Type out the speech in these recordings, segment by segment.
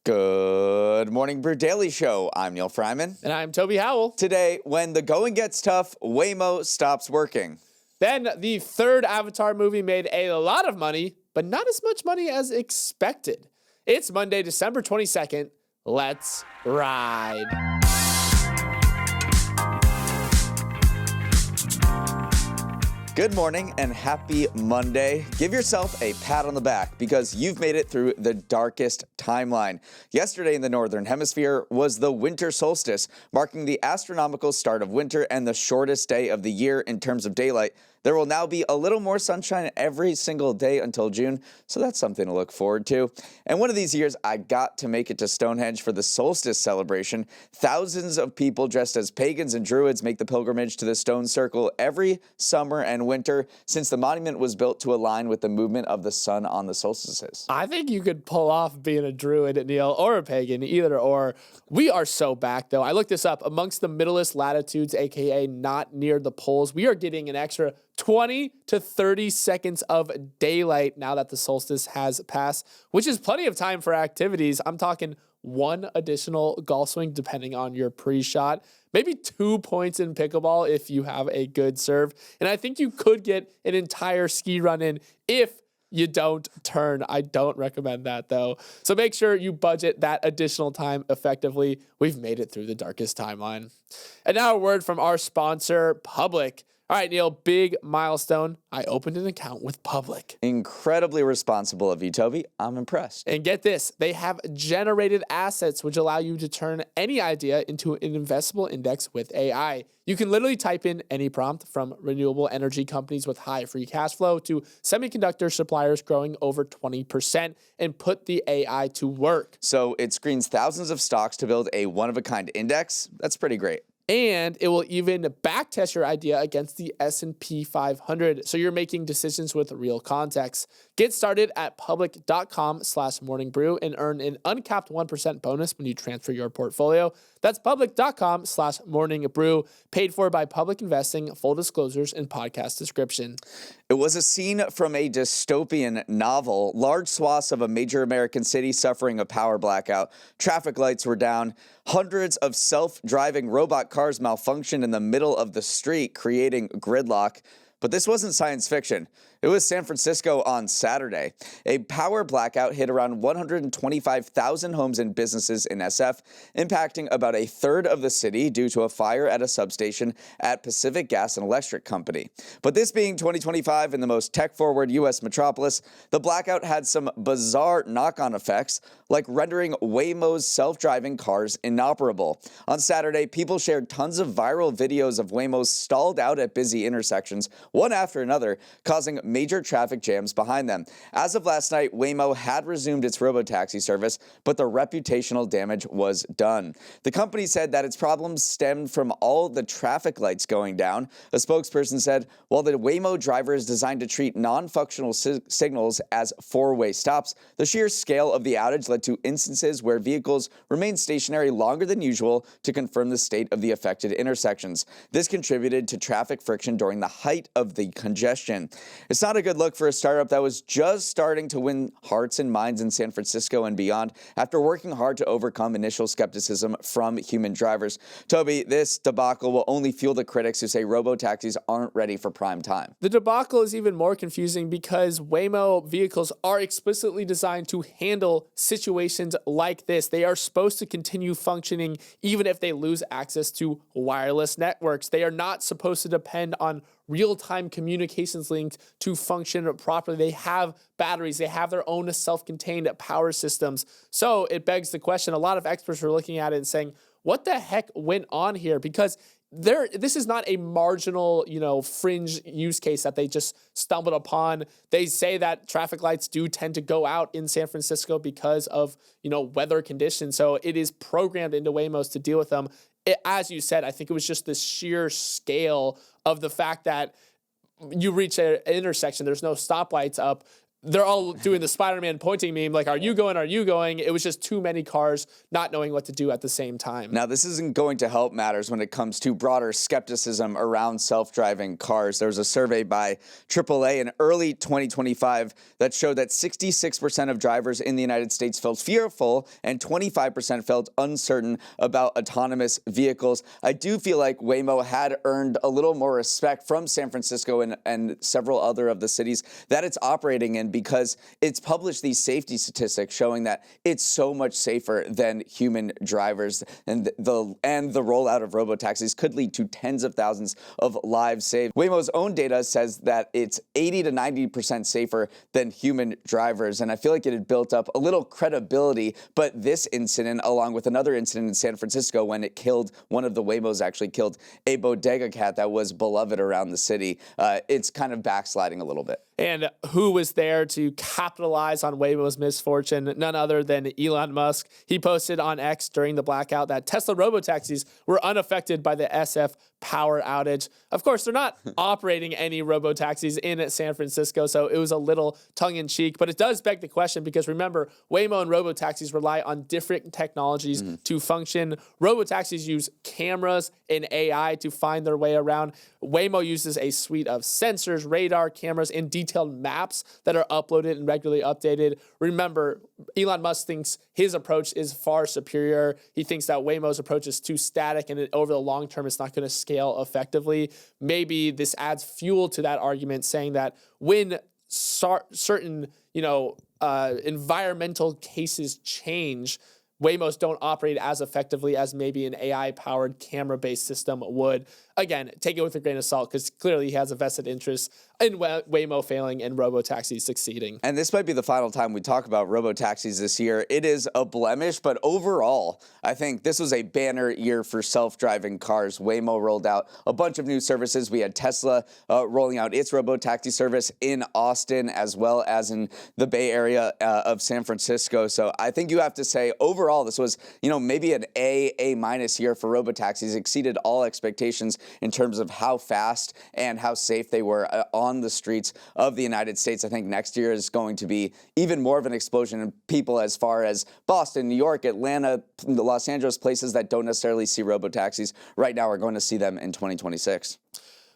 Good morning, Brew Daily Show. I'm Neal Freyman. And I'm Toby Howell. Today, when the going gets tough, Waymo stops working. Then the third Avatar movie made a lot of money, but not as much money as expected. It's Monday, December 22nd. Let's ride. Good morning and happy Monday. Give yourself a pat on the back because you've made it through the darkest timeline. Yesterday in the Northern Hemisphere was the winter solstice, marking the astronomical start of winter and the shortest day of the year in terms of daylight. There will now be a little more sunshine every single day until June, so that's something to look forward to. And one of these years, I got to make it to Stonehenge for the solstice celebration. Thousands of people dressed as pagans and druids make the pilgrimage to the stone circle every summer and winter since the monument was built to align with the movement of the sun on the solstices. I think you could pull off being a druid, Neal, or a pagan, either or. We are so back, though. I looked this up. Amongst the middlest latitudes, aka not near the poles, we are getting an extra 20 to 30 seconds of daylight now that the solstice has passed, which is plenty of time for activities. I'm talking one additional golf swing, depending on your pre-shot, maybe 2 points in pickleball if you have a good serve. And I think you could get an entire ski run in if you don't turn. I don't recommend that, though. So make sure you budget that additional time effectively. We've made it through the darkest timeline. And now a word from our sponsor, Public. All right, Neal, big milestone. I opened an account with Public. Incredibly responsible of you, Toby. I'm impressed. And get this, they have generated assets which allow you to turn any idea into an investable index with AI. You can literally type in any prompt, from renewable energy companies with high free cash flow to semiconductor suppliers growing over 20%, and put the AI to work. So it screens thousands of stocks to build a one-of-a-kind index. That's pretty great. And it will even backtest your idea against the S&P 500, so you're making decisions with real context. Get started at public.com/morningbrew and earn an uncapped 1% bonus when you transfer your portfolio. That's public.com/morningbrew, paid for by Public Investing, full disclosures, and podcast description. It was a scene from a dystopian novel. Large swaths of a major American city suffering a power blackout. Traffic lights were down. Hundreds of self-driving robot cars malfunctioned in the middle of the street, creating gridlock. But this wasn't science fiction. It was San Francisco on Saturday. A power blackout hit around 125,000 homes and businesses in SF, impacting about a third of the city due to a fire at a substation at Pacific Gas and Electric Company. But this being 2025 in the most tech-forward U.S. metropolis, the blackout had some bizarre knock-on effects, like rendering Waymo's self-driving cars inoperable. On Saturday, people shared tons of viral videos of Waymo's stalled out at busy intersections, one after another, causing major traffic jams behind them. As of last night, Waymo had resumed its robotaxi service, but the reputational damage was done. The company said that its problems stemmed from all the traffic lights going down. A spokesperson said, while the Waymo driver is designed to treat non-functional signals as four-way stops, the sheer scale of the outage led to instances where vehicles remained stationary longer than usual to confirm the state of the affected intersections. This contributed to traffic friction during the height of the congestion. It's not a good look for a startup that was just starting to win hearts and minds in San Francisco and beyond after working hard to overcome initial skepticism from human drivers. Toby, this debacle will only fuel the critics who say robotaxis aren't ready for prime time. The debacle is even more confusing because Waymo vehicles are explicitly designed to handle situations like this. They are supposed to continue functioning even if they lose access to wireless networks. They are not supposed to depend on real-time communications links to function properly. They have batteries. They have their own self-contained power systems. So it begs the question, a lot of experts are looking at it and saying, what the heck went on here? Because this is not a marginal, fringe use case that they just stumbled upon. They say that traffic lights do tend to go out in San Francisco because of, weather conditions. So it is programmed into Waymos to deal with them. As you said, I think it was just the sheer scale of the fact that you reach an intersection, there's no stoplights up. they're all doing the Spider-Man pointing meme, like, are you going, are you going? It was just too many cars not knowing what to do at the same time. Now, this isn't going to help matters when it comes to broader skepticism around self-driving cars. There was a survey by AAA in early 2025 that showed that 66% of drivers in the United States felt fearful and 25% felt uncertain about autonomous vehicles. I do feel like Waymo had earned a little more respect from San Francisco and several other of the cities that it's operating in, because it's published these safety statistics showing that it's so much safer than human drivers, and the rollout of robotaxis could lead to tens of thousands of lives saved. Waymo's own data says that it's 80 to 90% safer than human drivers, and I feel like it had built up a little credibility, but this incident, along with another incident in San Francisco when it killed, one of the Waymos actually killed a bodega cat that was beloved around the city, it's kind of backsliding a little bit. And who was there to capitalize on Waymo's misfortune? None other than Elon Musk. He posted on X during the blackout that Tesla robotaxis were unaffected by the SF power outage. Of course, they're not operating any robotaxis in San Francisco, so it was a little tongue-in-cheek, but it does beg the question, because remember, Waymo and robotaxis rely on different technologies to function. Robotaxis use cameras and AI to find their way around. Waymo uses a suite of sensors, radar, cameras, and detailed maps that are uploaded and regularly updated. Remember, Elon Musk thinks his approach is far superior. He thinks that Waymo's approach is too static, and over the long term, it's not going to scale effectively. Maybe this adds fuel to that argument, saying that when certain, environmental cases change, Waymos don't operate as effectively as maybe an AI-powered camera-based system would. Again, take it with a grain of salt, because clearly he has a vested interest in Waymo failing and robotaxis succeeding. And this might be the final time we talk about robotaxis this year. It is a blemish, but overall, I think this was a banner year for self-driving cars. Waymo rolled out a bunch of new services. We had Tesla rolling out its robotaxi service in Austin, as well as in the Bay Area of San Francisco. So I think you have to say, overall, this was, maybe an A- year for robotaxis. Exceeded all expectations in terms of how fast and how safe they were on the streets of the United States. I think next year is going to be even more of an explosion in people as far as Boston, New York, Atlanta, Los Angeles, places that don't necessarily see robotaxis right now are going to see them in 2026.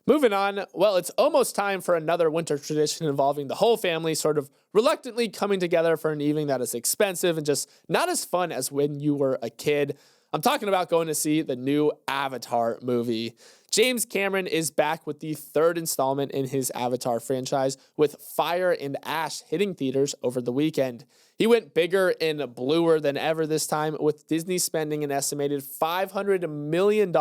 Moving on, well, it's almost time for another winter tradition involving the whole family sort of reluctantly coming together for an evening that is expensive and just not as fun as when you were a kid. I'm talking about going to see the new Avatar movie. James Cameron is back with the third installment in his Avatar franchise, with Fire and Ash hitting theaters over the weekend. He went bigger and bluer than ever this time, with Disney spending an estimated $500 million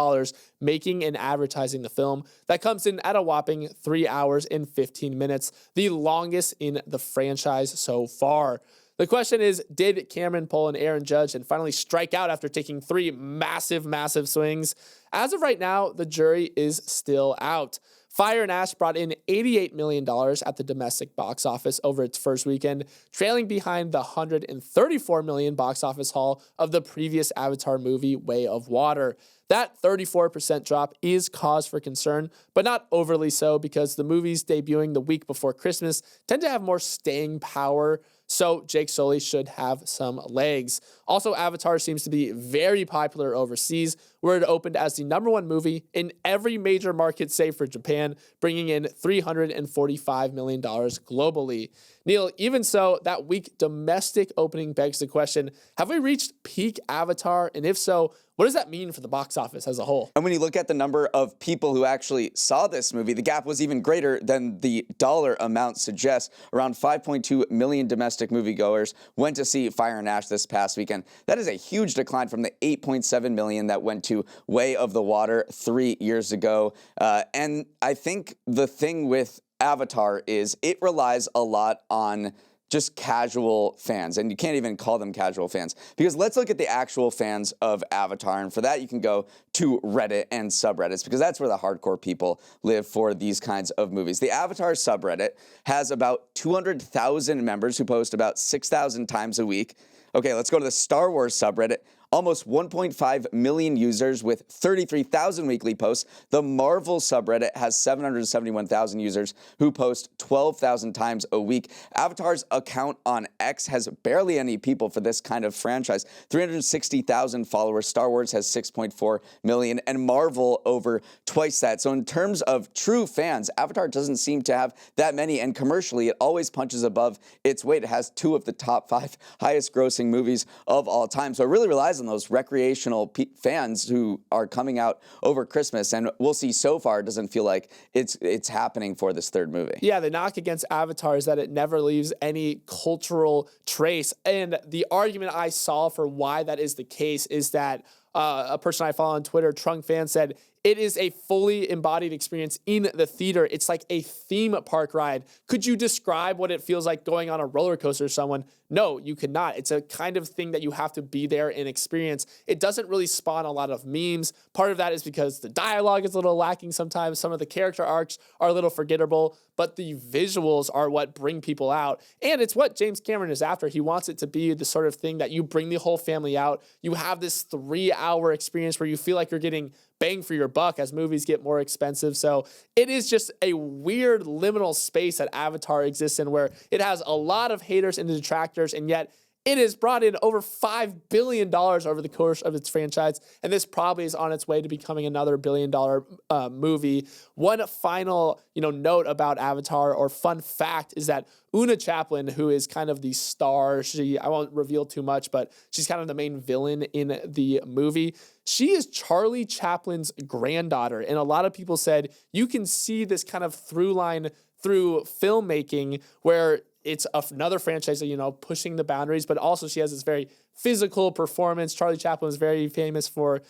making and advertising the film. That comes in at a whopping 3 hours and 15 minutes, the longest in the franchise so far. The question is, did Cameron pull an Aaron Judge and finally strike out after taking 3 massive swings? As of right now, the jury is still out. Fire and Ash brought in $88 million at the domestic box office over its first weekend, trailing behind the $134 million box office haul of the previous Avatar movie, Way of Water. That 34% drop is cause for concern, but not overly so, because the movies debuting the week before Christmas tend to have more staying power, so Jake Sully should have some legs. Also, Avatar seems to be very popular overseas, where it opened as the #1 movie in every major market save for Japan, bringing in $345 million globally. Neal, even so, that weak domestic opening begs the question, have we reached peak Avatar? And if so, what does that mean for the box office as a whole? And when you look at the number of people who actually saw this movie, the gap was even greater than the dollar amount suggests. Around 5.2 million domestic moviegoers went to see Fire and Ash this past weekend. That is a huge decline from the 8.7 million that went to Way of the Water 3 years ago. And I think the thing with Avatar is it relies a lot on just casual fans, and you can't even call them casual fans, because let's look at the actual fans of Avatar, and for that you can go to Reddit and subreddits, because that's where the hardcore people live for these kinds of movies. The Avatar subreddit has about 200,000 members who post about 6,000 times a week. Okay, let's go to the Star Wars subreddit. almost 1.5 million users with 33,000 weekly posts. The Marvel subreddit has 771,000 users who post 12,000 times a week. Avatar's account on X has barely any people for this kind of franchise. 360,000 followers. Star Wars has 6.4 million, and Marvel over twice that. So in terms of true fans, Avatar doesn't seem to have that many, and commercially, it always punches above its weight. It has 2 of the top 5 highest grossing movies of all time. So it really relies on those recreational fans who are coming out over Christmas, and we'll see. So far, it doesn't feel like it's happening for this third movie. Yeah, the knock against Avatar is that it never leaves any cultural trace. And the argument I saw for why that is the case is that a person I follow on Twitter, Trunk Fan, said it is a fully embodied experience in the theater. It's like a theme park ride. Could you describe what it feels like going on a roller coaster with someone? No, you could not. It's a kind of thing that you have to be there and experience. It doesn't really spawn a lot of memes. Part of that is because the dialogue is a little lacking sometimes. Some of the character arcs are a little forgettable, but the visuals are what bring people out. And it's what James Cameron is after. He wants it to be the sort of thing that you bring the whole family out. You have this 3-hour experience where you feel like you're getting bang for your buck as movies get more expensive. So it is just a weird liminal space that Avatar exists in, where it has a lot of haters and detractors, and yet it has brought in over $5 billion over the course of its franchise, and this probably is on its way to becoming another billion-dollar movie. One final, note about Avatar, or fun fact, is that Una Chaplin, who is kind of the star, I won't reveal too much, but she's kind of the main villain in the movie. She is Charlie Chaplin's granddaughter, and a lot of people said you can see this kind of through line through filmmaking where it's another franchise, pushing the boundaries, but also she has this very physical performance. Charlie Chaplin was very famous for,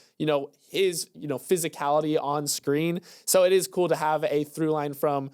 his, physicality on screen. So it is cool to have a through line from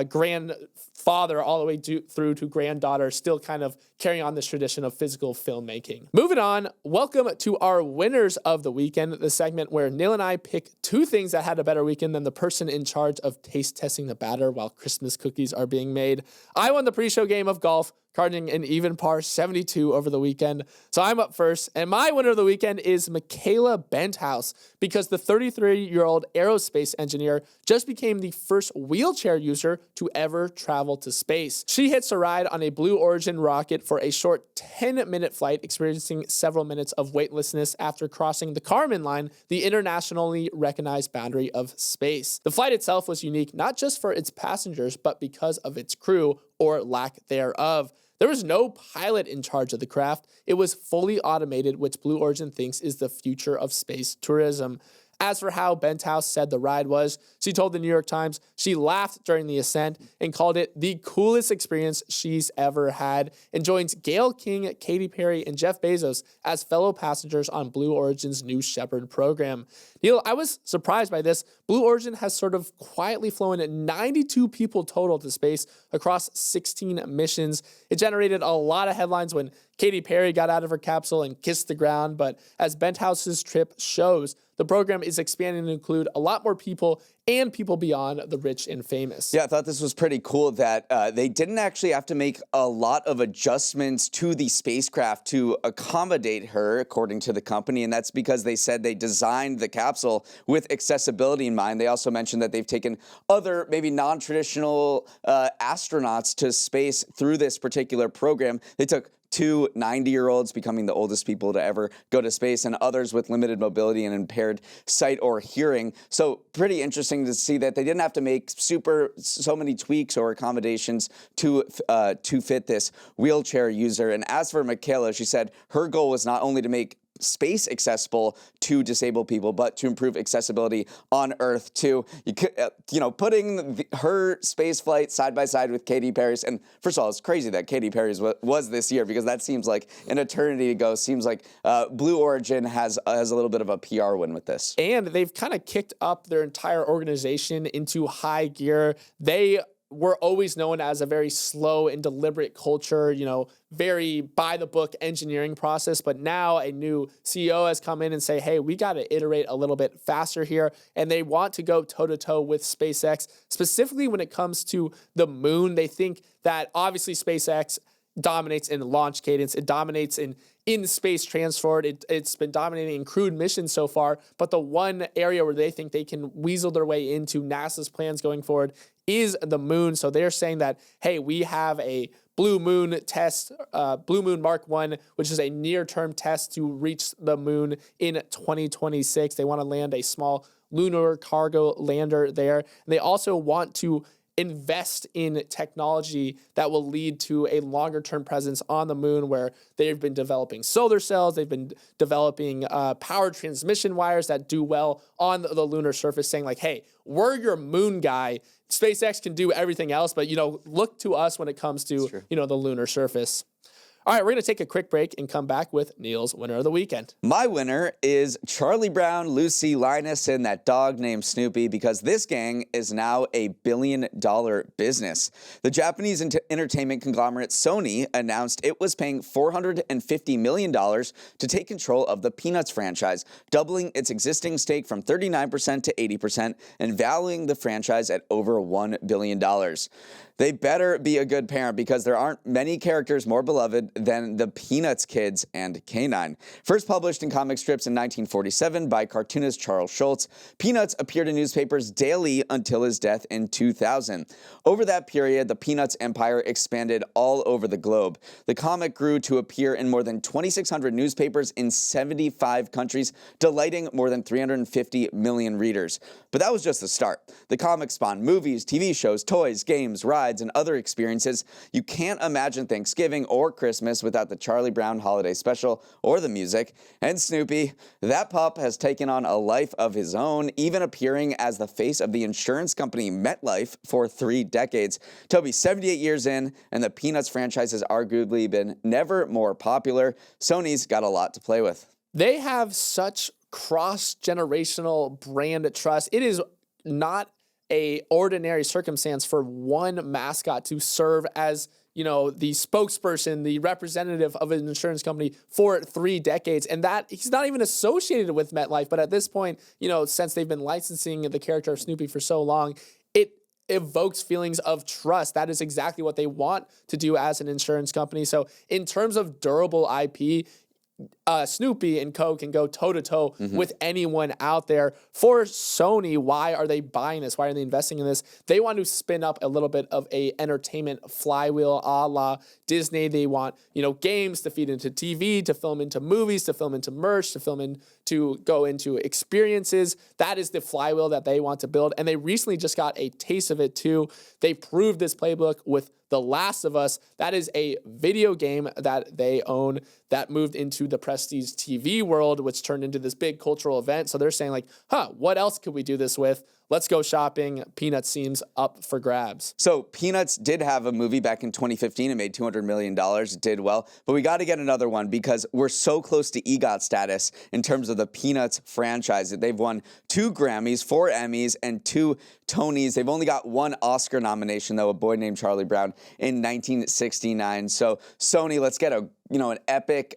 grandfather all the way through to granddaughter, still kind of carrying on this tradition of physical filmmaking. Moving on, welcome to our winners of the weekend, the segment where Neal and I pick 2 things that had a better weekend than the person in charge of taste testing the batter while Christmas cookies are being made. I won the pre-show game of golf, carding an even par 72 over the weekend. So I'm up first, and my winner of the weekend is Michaela Benthouse, because the 33-year-old aerospace engineer just became the first wheelchair user to ever travel to space. She hits a ride on a Blue Origin rocket for a short 10-minute flight, experiencing several minutes of weightlessness after crossing the Kármán line, the internationally recognized boundary of space. The flight itself was unique, not just for its passengers, but because of its crew, or lack thereof. There was no pilot in charge of the craft. It was fully automated, which Blue Origin thinks is the future of space tourism. As for how Benthouse said the ride was, she told the New York Times she laughed during the ascent and called it the coolest experience she's ever had, and joins Gayle King, Katy Perry, and Jeff Bezos as fellow passengers on Blue Origin's New Shepard program. Neal, I was surprised by this. Blue Origin has sort of quietly flown 92 people total to space across 16 missions. It generated a lot of headlines when Katy Perry got out of her capsule and kissed the ground, but as Benthouse's trip shows, the program is expanding to include a lot more people and people beyond the rich and famous. Yeah, I thought this was pretty cool that they didn't actually have to make a lot of adjustments to the spacecraft to accommodate her, according to the company, and that's because they said they designed the capsule with accessibility in mind. They also mentioned that they've taken other, maybe non-traditional astronauts to space through this particular program. They took 2 90-year-olds, becoming the oldest people to ever go to space, and others with limited mobility and impaired sight or hearing. So pretty interesting to see that they didn't have to make so many tweaks or accommodations to fit this wheelchair user. And as for Michaela, she said her goal was not only to make space accessible to disabled people, but to improve accessibility on Earth too. Putting her space flight side by side with Katy Perry's, and first of all, it's crazy that Katy Perry's was this year, because that seems like an eternity ago. Seems like Blue Origin has a little bit of a PR win with this. And they've kind of kicked up their entire organization into high gear. They were always known as a very slow and deliberate culture, very by-the-book engineering process. But now a new CEO has come in and say, hey, we got to iterate a little bit faster here. And they want to go toe-to-toe with SpaceX, specifically when it comes to the moon. They think that obviously SpaceX dominates in launch cadence. It dominates in in space transport. It's been dominating in crewed missions so far, but the one area where they think they can weasel their way into NASA's plans going forward is the moon. So they're saying that, hey, we have a Blue Moon test, Blue Moon Mark 1, which is a near-term test to reach the moon in 2026. They want to land a small lunar cargo lander there. And they also want to invest in technology that will lead to a longer-term presence on the moon, where they've been developing solar cells, they've been developing power transmission wires that do well on the lunar surface, saying like, hey, we're your moon guy. SpaceX can do everything else, but, look to us when it comes to, the lunar surface. All right, we're going to take a quick break and come back with Neal's winner of the weekend. My winner is Charlie Brown, Lucy, Linus, and that dog named Snoopy, because this gang is now a billion-dollar business. The Japanese entertainment conglomerate Sony announced it was paying $450 million to take control of the Peanuts franchise, doubling its existing stake from 39% to 80% and valuing the franchise at over $1 billion. They better be a good parent, because there aren't many characters more beloved than the Peanuts kids and K9. First published in comic strips in 1947 by cartoonist Charles Schulz, Peanuts appeared in newspapers daily until his death in 2000. Over that period, the Peanuts empire expanded all over the globe. The comic grew to appear in more than 2,600 newspapers in 75 countries, delighting more than 350 million readers. But that was just the start. The comic spawned movies, TV shows, toys, games, rides, and other experiences. You can't imagine Thanksgiving or Christmas without the Charlie Brown holiday special or the music. And Snoopy, that pup has taken on a life of his own, even appearing as the face of the insurance company MetLife for 3 decades. Toby's 78 years in, and the Peanuts franchise has arguably been never more popular. Sony's got a lot to play with. They have such cross-generational brand trust. It is not a ordinary circumstance for one mascot to serve as, the spokesperson, the representative of an insurance company for 3 decades. And that he's not even associated with MetLife. But at this point, since they've been licensing the character of Snoopy for so long, it evokes feelings of trust. That is exactly what they want to do as an insurance company. So in terms of durable IP, Snoopy and Co. can go toe-to-toe with anyone out there. For Sony, why are they buying this? Why are they investing in this? They want to spin up a little bit of a entertainment flywheel a la Disney. They want, games to feed into TV, to film into movies, to film into merch, to go into experiences. That is the flywheel that they want to build. And they recently just got a taste of it too. They proved this playbook with The Last of Us. That is a video game that they own that moved into the prestige TV world, which turned into this big cultural event. So they're saying like, what else could we do this with? Let's go shopping. Peanuts seems up for grabs. So Peanuts did have a movie back in 2015. It made $200 million. It did well. But we got to get another one, because we're so close to EGOT status in terms of the Peanuts franchise. They've won 2 Grammys, 4 Emmys, and 2 Tonys. They've only got 1 Oscar nomination, though, A Boy Named Charlie Brown in 1969. So Sony, let's get an epic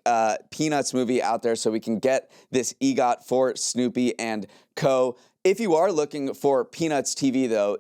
Peanuts movie out there so we can get this EGOT for Snoopy and Co. If you are looking for Peanuts TV, though,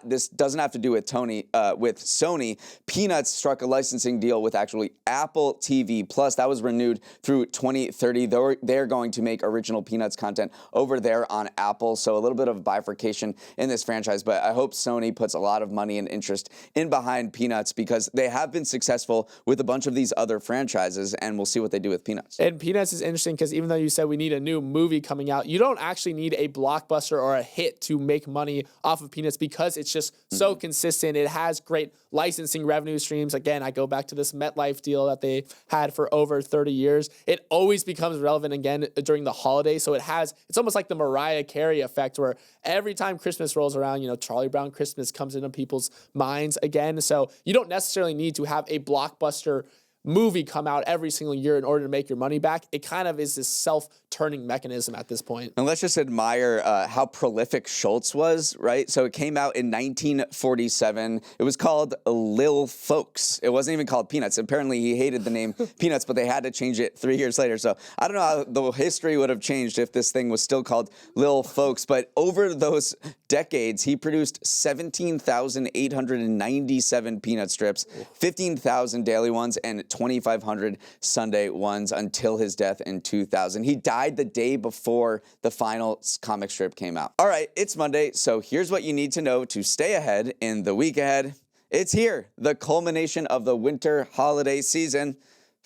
this doesn't have to do with Sony. Peanuts struck a licensing deal with actually Apple TV Plus. That was renewed through 2030. They're going to make original Peanuts content over there on Apple. So a little bit of bifurcation in this franchise. But I hope Sony puts a lot of money and interest in behind Peanuts, because they have been successful with a bunch of these other franchises, and we'll see what they do with Peanuts. And Peanuts is interesting because even though you said we need a new movie coming out, you don't actually need a blockbuster or a hit to make money off of Peanuts, because it's just so consistent. It has great licensing revenue streams. Again, I go back to this MetLife deal that they had for over 30 years. It always becomes relevant again during the holidays. So it's almost like the Mariah Carey effect, where every time Christmas rolls around, Charlie Brown Christmas comes into people's minds again. So you don't necessarily need to have a blockbuster movie come out every single year in order to make your money back. It kind of is this self-turning mechanism at this point. And let's just admire how prolific Schulz was, right? So it came out in 1947. It was called Lil Folks. It wasn't even called Peanuts. Apparently he hated the name Peanuts, but they had to change it 3 years later. So I don't know how the history would have changed if this thing was still called Lil Folks. But over those decades, he produced 17,897 Peanut strips, 15,000 daily ones, and 2,500 Sunday ones until his death in 2000. He died the day before the final comic strip came out. All right, it's Monday, so here's what you need to know to stay ahead in the week ahead. It's here, the culmination of the winter holiday season,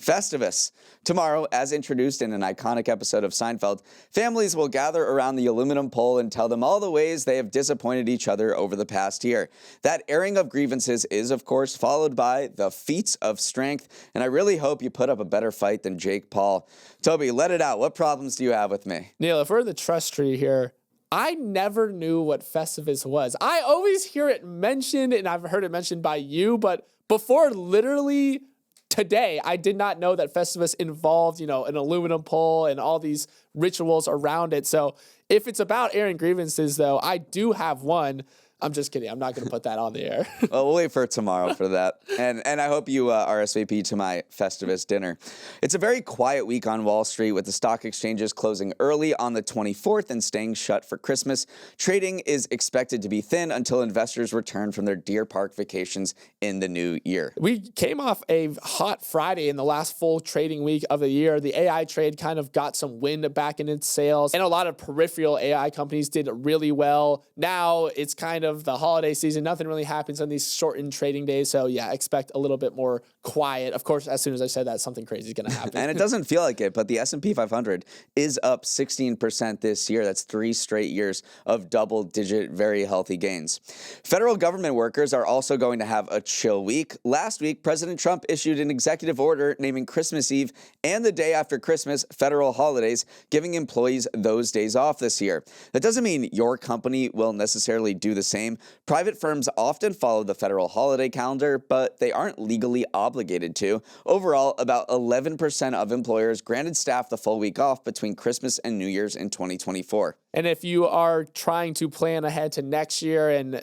Festivus. Tomorrow, as introduced in an iconic episode of Seinfeld, families will gather around the aluminum pole and tell them all the ways they have disappointed each other over the past year. That airing of grievances is, of course, followed by the feats of strength, and I really hope you put up a better fight than Jake Paul. Toby, let it out. What problems do you have with me? Neal, if we're in the trust tree here, I never knew what Festivus was. I always hear it mentioned, and I've heard it mentioned by you, but before literally today, I did not know that Festivus involved, an aluminum pole and all these rituals around it. So if it's about airing grievances, though, I do have one. I'm just kidding. I'm not going to put that on the air. Well, we'll wait for tomorrow for that. And I hope you RSVP to my Festivus dinner. It's a very quiet week on Wall Street with the stock exchanges closing early on the 24th and staying shut for Christmas. Trading is expected to be thin until investors return from their Deer Park vacations in the new year. We came off a hot Friday in the last full trading week of the year. The AI trade kind of got some wind back in its sails, and a lot of peripheral AI companies did really well. Now it's kind of the holiday season. Nothing really happens on these shortened trading days. So yeah, expect a little bit more quiet. Of course, as soon as I said that, something crazy is going to happen. And it doesn't feel like it, but the S&P 500 is up 16% this year. That's 3 straight years of double-digit, very healthy gains. Federal government workers are also going to have a chill week. Last week, President Trump issued an executive order naming Christmas Eve and the day after Christmas federal holidays, giving employees those days off this year. That doesn't mean your company will necessarily do the same. Private firms often follow the federal holiday calendar, but they aren't legally obligated to. Overall, about 11% of employers granted staff the full week off between Christmas and New Year's in 2024. And if you are trying to plan ahead to next year and,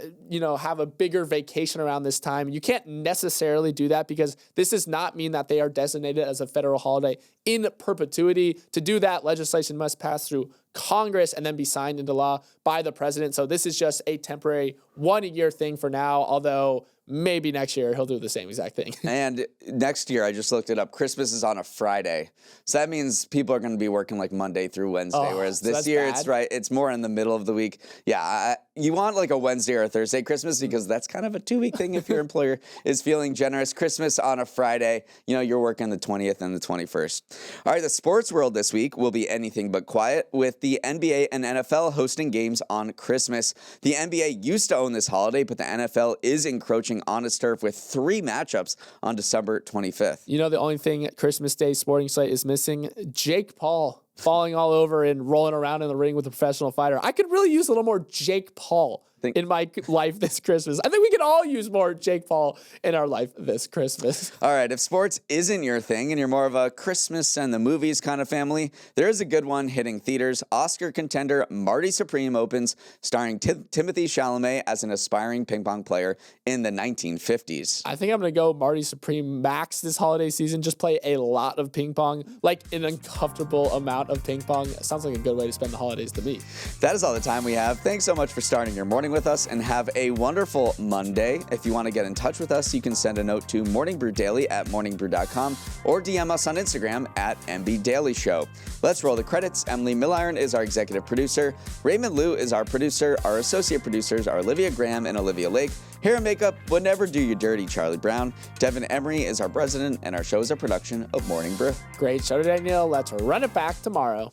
have a bigger vacation around this time, you can't necessarily do that because this does not mean that they are designated as a federal holiday in perpetuity. To do that, legislation must pass through Congress and then be signed into law by the president. So this is just a temporary 1-year thing for now, although maybe next year he'll do the same exact thing. And next year, I just looked it up, Christmas is on a Friday. So that means people are going to be working like Monday through Wednesday, whereas this year it's more in the middle of the week. Yeah, you want like a Wednesday or a Thursday Christmas because that's kind of a 2-week thing if your employer is feeling generous. Christmas on a Friday, you're working the 20th and the 21st. All right, the sports world this week will be anything but quiet with the NBA and NFL hosting games on Christmas. The NBA used to own this holiday, but the NFL is encroaching on its turf with 3 matchups on December 25th. The only thing Christmas Day sporting slate is missing, Jake Paul falling all over and rolling around in the ring with a professional fighter. I could really use a little more Jake Paul in my life this Christmas. I think we could all use more Jake Paul in our life this Christmas. All right, if sports isn't your thing and you're more of a Christmas and the movies kind of family, there is a good one hitting theaters. Oscar contender Marty Supreme opens, starring Timothée Chalamet as an aspiring ping pong player in the 1950s. I think I'm going to go Marty Supreme max this holiday season. Just play a lot of ping pong, like an uncomfortable amount of ping pong. Sounds like a good way to spend the holidays to me. That is all the time we have. Thanks so much for starting your morning with us, and have a wonderful Monday. If you want to get in touch with us, you can send a note to morningbrew@morningbrew.com or DM us on Instagram @MBDailyShow. Let's roll the credits. Emily Milliron is our executive producer. Raymond Liu is our producer. Our associate producers are Olivia Graham and Olivia Lake. Hair and makeup would never do you dirty, Charlie Brown. Devin Emery is our president, and our show is a production of Morning Brew. Great show today, Neal. Let's run it back tomorrow.